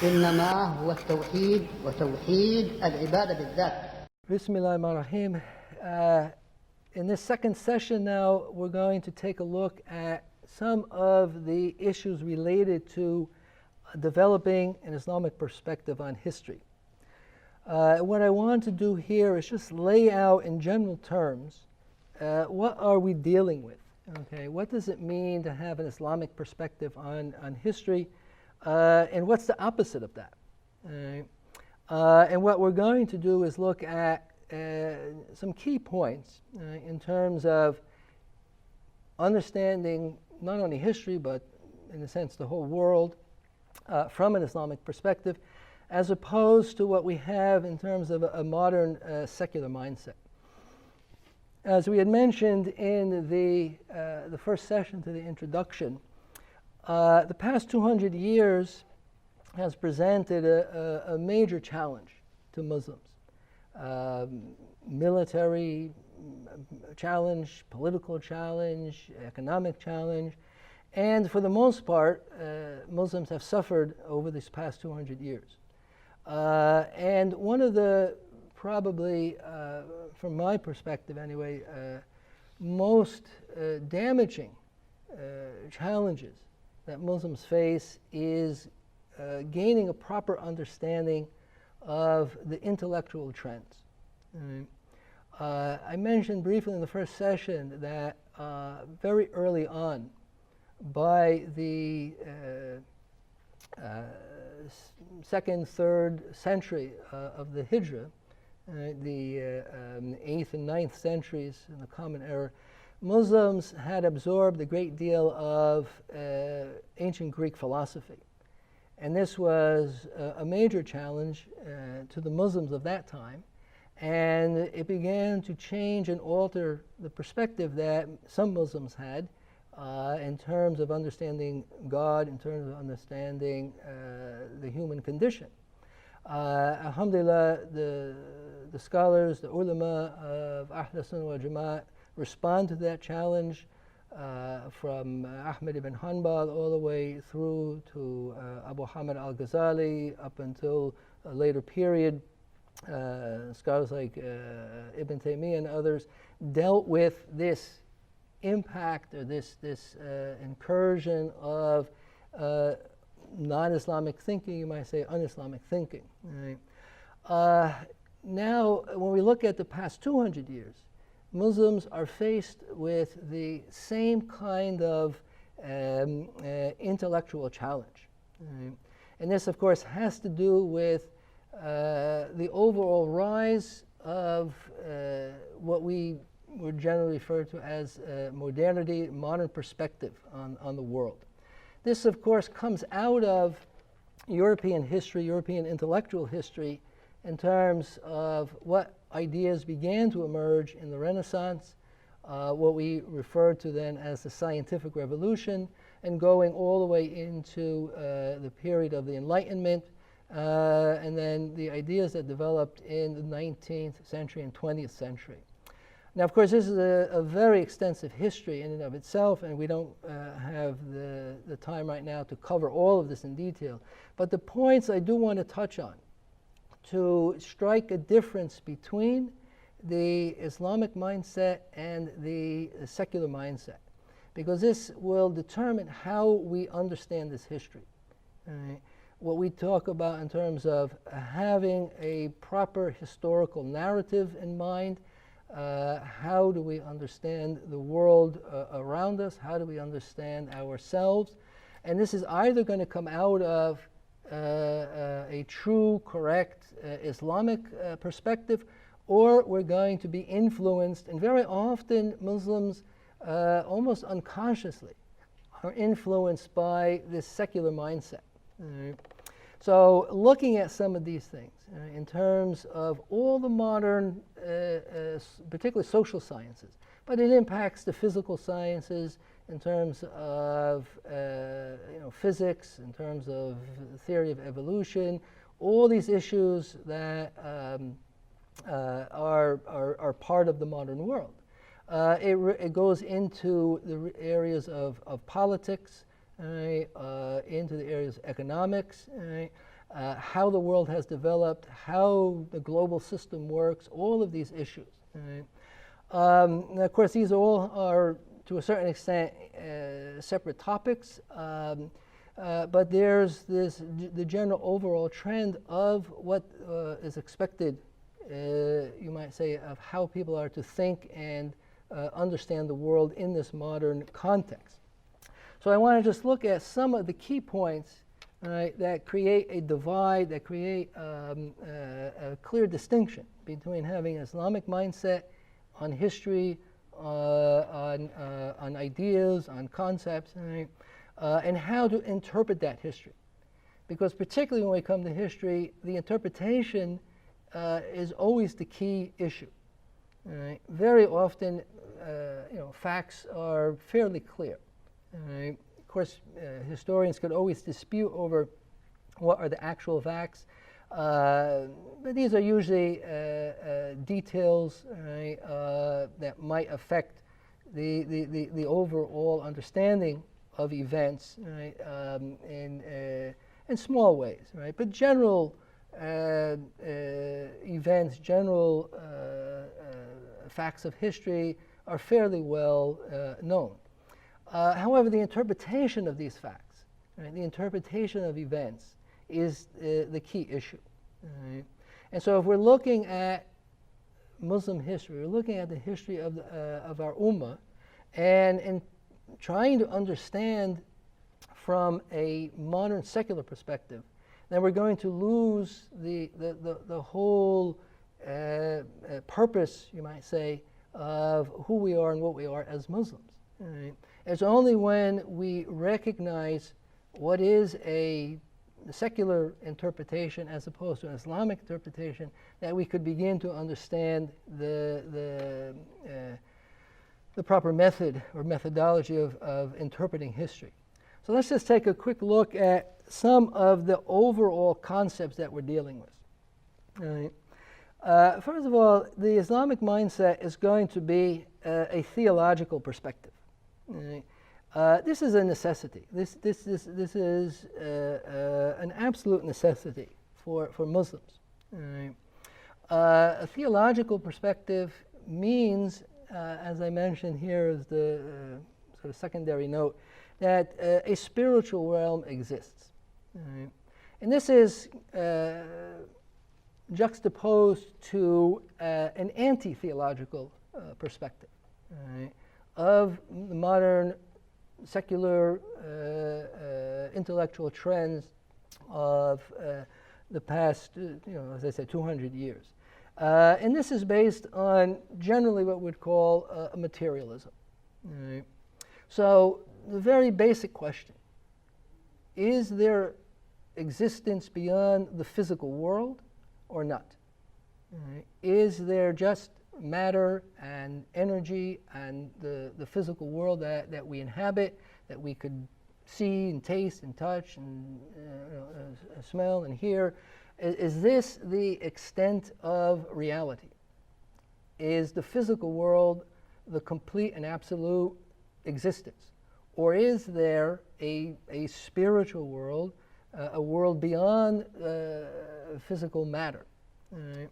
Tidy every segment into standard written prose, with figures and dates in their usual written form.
إنما هو التوحيد وتوحيد العبادة بالذات. Bismillahirrahmanirrahim. In this second session now, we're going to take a look at some of the issues related to developing an Islamic perspective on history. What I want to do here is just lay out in general terms what are we dealing with. Okay, what does it mean to have an Islamic perspective on history, and what's the opposite of that? And what we're going to do is look at some key points in terms of understanding not only history, but in a sense the whole world from an Islamic perspective, as opposed to what we have in terms of a modern secular mindset. As we had mentioned in the first session to the introduction, the past 200 years has presented a major challenge to Muslims. Military challenge, political challenge, economic challenge, and for the most part, Muslims have suffered over these past 200 years. And one of the probably, from my perspective anyway, most damaging challenges that Muslims face is gaining a proper understanding of the intellectual trends. I mentioned briefly in the first session that very early on, by the second, third century of the Hijrah, the 8th and 9th centuries in the Common Era, Muslims had absorbed a great deal of ancient Greek philosophy. And this was a major challenge to the Muslims of that time. And it began to change and alter the perspective that some Muslims had in terms of understanding God, in terms of understanding the human condition. Alhamdulillah, the scholars, the ulama of Ahl Sunnah wal Jama'at respond to that challenge from Ahmad ibn Hanbal all the way through to Abu Hamid al-Ghazali up until a later period. Scholars like Ibn Taymiyyah and others dealt with this impact or this incursion of non-Islamic thinking, you might say un-Islamic thinking. Right? Now, when we look at the past 200 years, Muslims are faced with the same kind of intellectual challenge. Right? And this, of course, has to do with the overall rise of what we would generally refer to as modernity, modern perspective on the world. This, of course, comes out of European history, European intellectual history, in terms of what ideas began to emerge in the Renaissance, what we refer to then as the scientific revolution, and going all the way into the period of the Enlightenment, and then the ideas that developed in the 19th century and 20th century. Now, of course, this is a very extensive history in and of itself, and we don't have the time right now to cover all of this in detail. But the points I do want to touch on to strike a difference between the Islamic mindset and the secular mindset, because this will determine how we understand this history. What we talk about in terms of having a proper historical narrative in mind. How do we understand the world around us? How do we understand ourselves? And this is either going to come out of a true, correct Islamic perspective, or we're going to be influenced, and very often Muslims almost unconsciously are influenced by this secular mindset. So looking at some of these things in terms of all the modern, particularly social sciences, but it impacts the physical sciences in terms of physics, in terms of theory of evolution, all these issues that are part of the modern world. It goes into the areas of politics, into the areas of economics, how the world has developed, how the global system works, all of these issues. Right? And of course, these all are, to a certain extent, separate topics, but there's the general overall trend of what is expected, you might say, of how people are to think and understand the world in this modern context. So I want to just look at some of the key points, right, that create a divide, that create a clear distinction between having an Islamic mindset on history, on ideas, on concepts, right, and how to interpret that history. Because particularly when we come to history, the interpretation is always the key issue. Right? Very often, facts are fairly clear. Right? Of course, historians could always dispute over what are the actual facts, but these are usually details, right, that might affect the overall understanding of events, right, in small ways, right? But general events, general facts of history are fairly well known. However, the interpretation of these facts, right, the interpretation of events is the key issue. Right? And so if we're looking at Muslim history, we're looking at the history of our ummah, and trying to understand from a modern secular perspective, then we're going to lose the whole purpose, you might say, of who we are and what we are as Muslims. Right? It's only when we recognize what is a secular interpretation as opposed to an Islamic interpretation that we could begin to understand the proper method or methodology of interpreting history. So let's just take a quick look at some of the overall concepts that we're dealing with. All right. First of all, the Islamic mindset is going to be a theological perspective. All right. This is a necessity. This is an absolute necessity for Muslims. All right. A theological perspective means, as I mentioned here as the sort of secondary note, that a spiritual realm exists. All right. And this is juxtaposed to an anti-theological perspective, all right, of the modern secular intellectual trends of the past, as I said, 200 years. And this is based on generally what we'd call materialism. Right? So the very basic question, is there existence beyond the physical world or not? Right? Is there just matter and energy and the physical world that we inhabit, that we could see and taste and touch and smell and hear? Is this the extent of reality? Is the physical world the complete and absolute existence? Or is there a spiritual world, a world beyond physical matter? Right?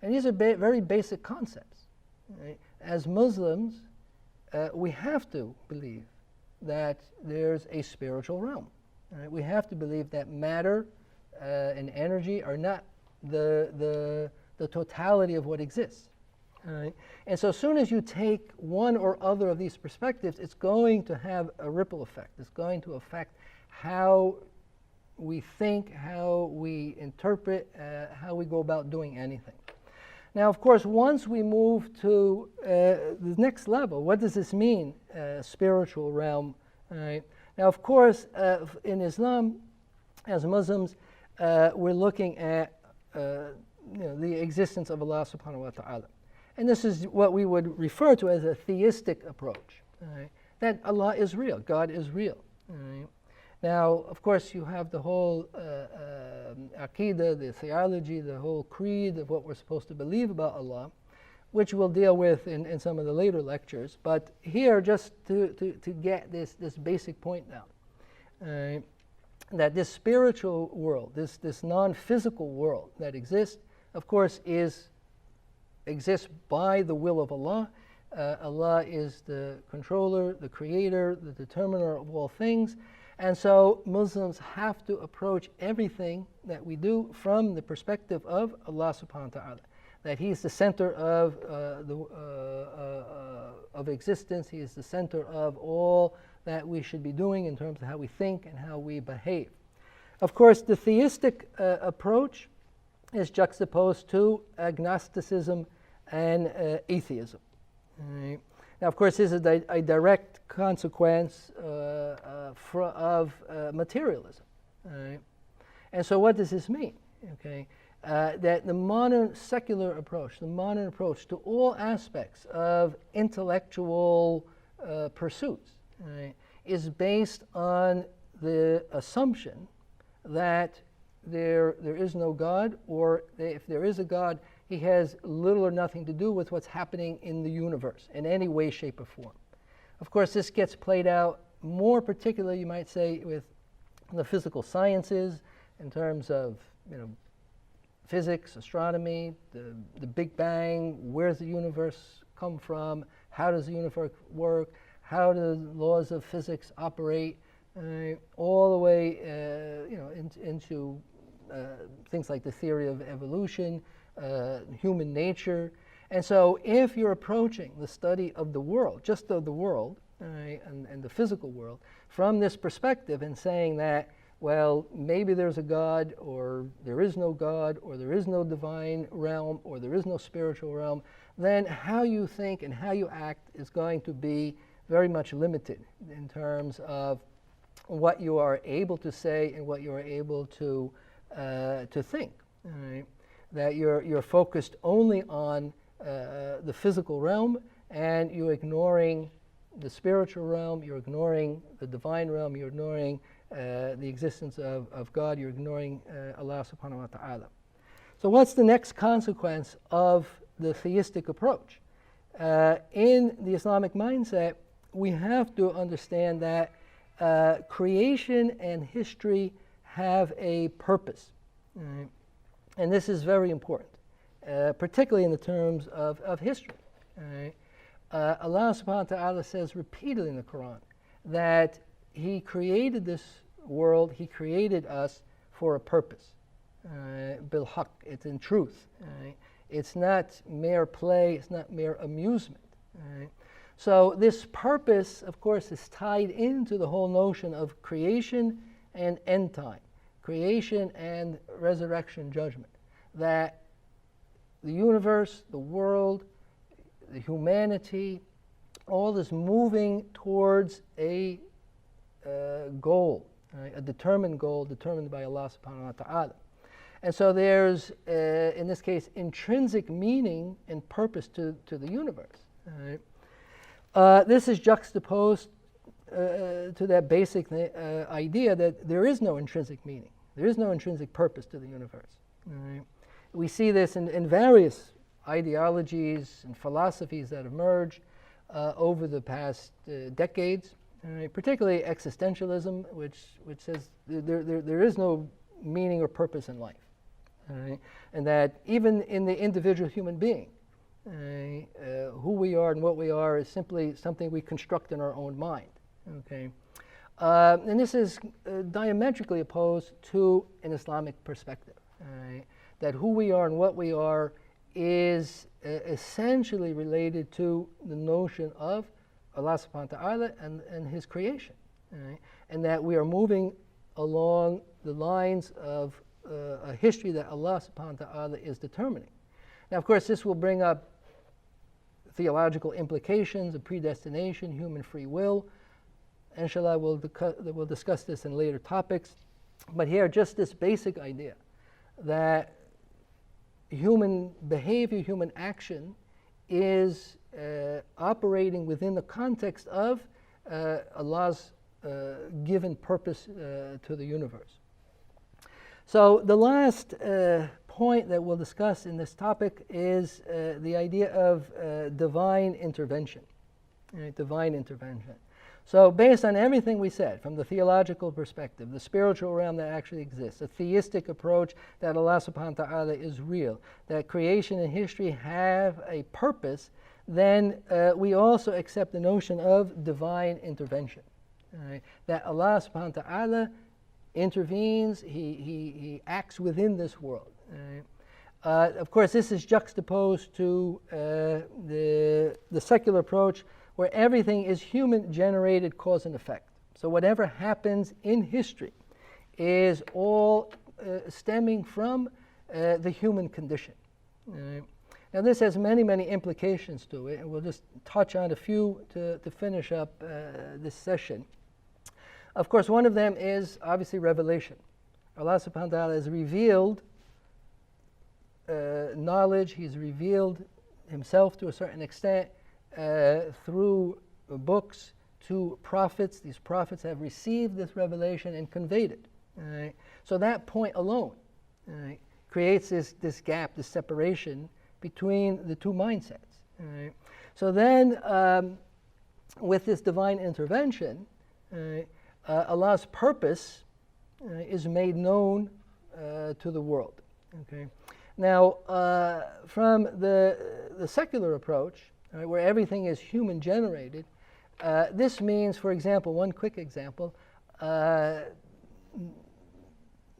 And these are very basic concepts. Right? As Muslims, we have to believe that there's a spiritual realm. Right? We have to believe that matter and energy are not the totality of what exists. Right? And so as soon as you take one or other of these perspectives, it's going to have a ripple effect. It's going to affect how we think, how we interpret, how we go about doing anything. Now, of course, once we move to the next level, what does this mean, spiritual realm? Right? Now, of course, in Islam, as Muslims, we're looking at the existence of Allah subhanahu wa ta'ala. And this is what we would refer to as a theistic approach, right? That Allah is real, God is real. Right? Now, of course, you have the whole aqidah, the theology, the whole creed of what we're supposed to believe about Allah, which we'll deal with in some of the later lectures. But here, just to get this basic point down. that this spiritual world, this non-physical world that exists, of course, exists by the will of Allah. Allah is the controller, the creator, the determiner of all things. And so Muslims have to approach everything that we do from the perspective of Allah subhanahu wa ta'ala, that He is the center of existence. He is the center of all that we should be doing in terms of how we think and how we behave. Of course, the theistic approach is juxtaposed to agnosticism and atheism. Now, of course, this is a direct consequence of materialism. And so what does this mean? That the modern secular approach, the modern approach to all aspects of intellectual pursuits, is based on the assumption that there is no God, or if there is a God, He has little or nothing to do with what's happening in the universe in any way, shape, or form. Of course, this gets played out more particularly, you might say, with the physical sciences in terms of, physics, astronomy, the Big Bang, where does the universe come from, how does the universe work, how do the laws of physics operate, all the way into things like the theory of evolution, human nature. And so if you're approaching the study of the world, just of the world, and the physical world, from this perspective and saying that, well, maybe there's a God, or there is no God, or there is no divine realm, or there is no spiritual realm, then how you think and how you act is going to be very much limited in terms of what you are able to say and what you are able to think. That you're focused only on the physical realm, and you're ignoring the spiritual realm, you're ignoring the divine realm, you're ignoring the existence of God, you're ignoring Allah subhanahu wa ta'ala. So what's the next consequence of the theistic approach? In the Islamic mindset, we have to understand that creation and history have a purpose. And this is very important, particularly in the terms of history. Allah subhanahu wa ta'ala says repeatedly in the Quran that He created this world, He created us for a purpose. Bil haqq, it's in truth. It's not mere play, it's not mere amusement. So this purpose, of course, is tied into the whole notion of creation and end time, creation and resurrection judgment. That the universe, the world, the humanity, all is moving towards a goal, a determined goal, determined by Allah subhanahu wa ta'ala. And so there's, in this case, intrinsic meaning and purpose to the universe. This is juxtaposed to that basic idea that there is no intrinsic meaning. There is no intrinsic purpose to the universe. We see this in various ideologies and philosophies that emerged over the past decades, particularly existentialism, which says there is no meaning or purpose in life, and that even in the individual human being, who we are and what we are is simply something we construct in our own mind. And this is diametrically opposed to an Islamic perspective, that who we are and what we are is essentially related to the notion of Allah subhanahu wa ta'ala and His creation, and that we are moving along the lines of a history that Allah subhanahu wa ta'ala is determining. Now, of course, this will bring up theological implications of predestination, human free will. Inshallah, we'll discuss this in later topics. But here, just this basic idea that human behavior, human action is operating within the context of Allah's given purpose to the universe. So the last point that we'll discuss in this topic is the idea of divine intervention. Divine intervention. So based on everything we said, from the theological perspective, the spiritual realm that actually exists, a theistic approach that Allah subhanahu wa ta'ala is real, that creation and history have a purpose, then we also accept the notion of divine intervention. Right? That Allah subhanahu wa ta'ala intervenes, he acts within this world. Right? Of course, this is juxtaposed to the secular approach, where everything is human-generated cause and effect. So whatever happens in history is all stemming from the human condition. Now this has many, many implications to it, and we'll just touch on a few to finish up this session. Of course, one of them is obviously revelation. Allah subhanahu wa ta'ala has revealed knowledge, He's revealed Himself to a certain extent through books to prophets. These prophets have received this revelation and conveyed it. Right? So that point alone creates this gap, this separation between the two mindsets. Right? So then, with this divine intervention, Allah's purpose is made known to the world. Okay? Now, from the secular approach, where everything is human generated, this means, for example, one quick example,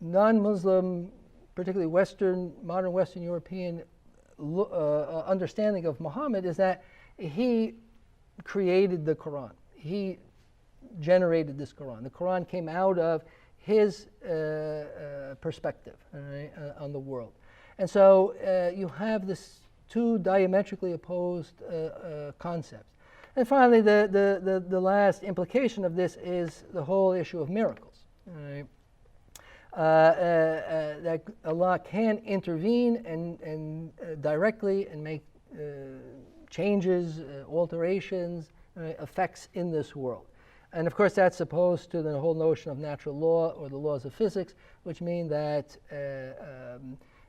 non-Muslim, particularly modern Western European understanding of Muhammad is that he created the Quran. He generated this Quran. The Quran came out of his perspective on the world. And so you have this two diametrically opposed concepts. And finally, the last implication of this is the whole issue of miracles. Right? That Allah can intervene and directly and make changes, alterations, effects in this world. And of course that's opposed to the whole notion of natural law or the laws of physics, which mean that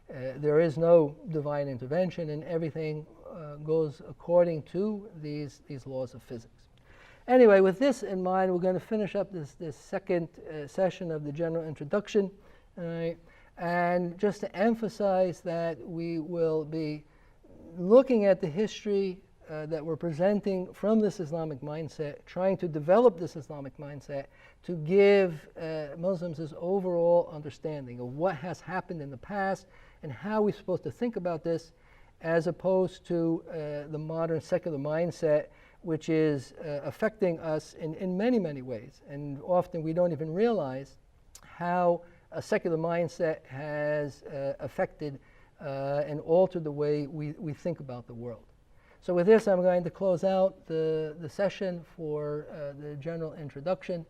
there is no divine intervention and everything goes according to these laws of physics. Anyway, with this in mind, we're going to finish up this second session of the general introduction. And just to emphasize that we will be looking at the history that we're presenting from this Islamic mindset, trying to develop this Islamic mindset to give Muslims this overall understanding of what has happened in the past and how we're supposed to think about this, as opposed to the modern secular mindset, which is affecting us in many, many ways. And often we don't even realize how a secular mindset has affected and altered the way we think about the world. So with this, I'm going to close out the session for the general introduction.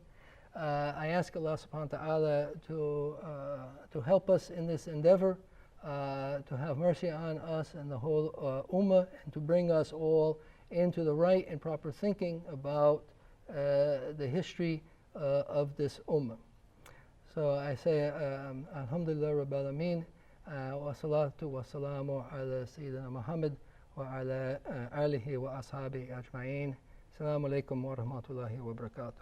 I ask Allah subhanahu wa ta'ala to help us in this endeavor, to have mercy on us and the whole ummah, and to bring us all into the right and proper thinking about the history of this ummah. So I say, Alhamdulillah Rabbil Alameen, wa salatu wa salamu ala Sayyidina Muhammad wa ala alihi wa ashabihi ajma'in. Assalamu alaikum wa rahmatullahi wa barakatuh.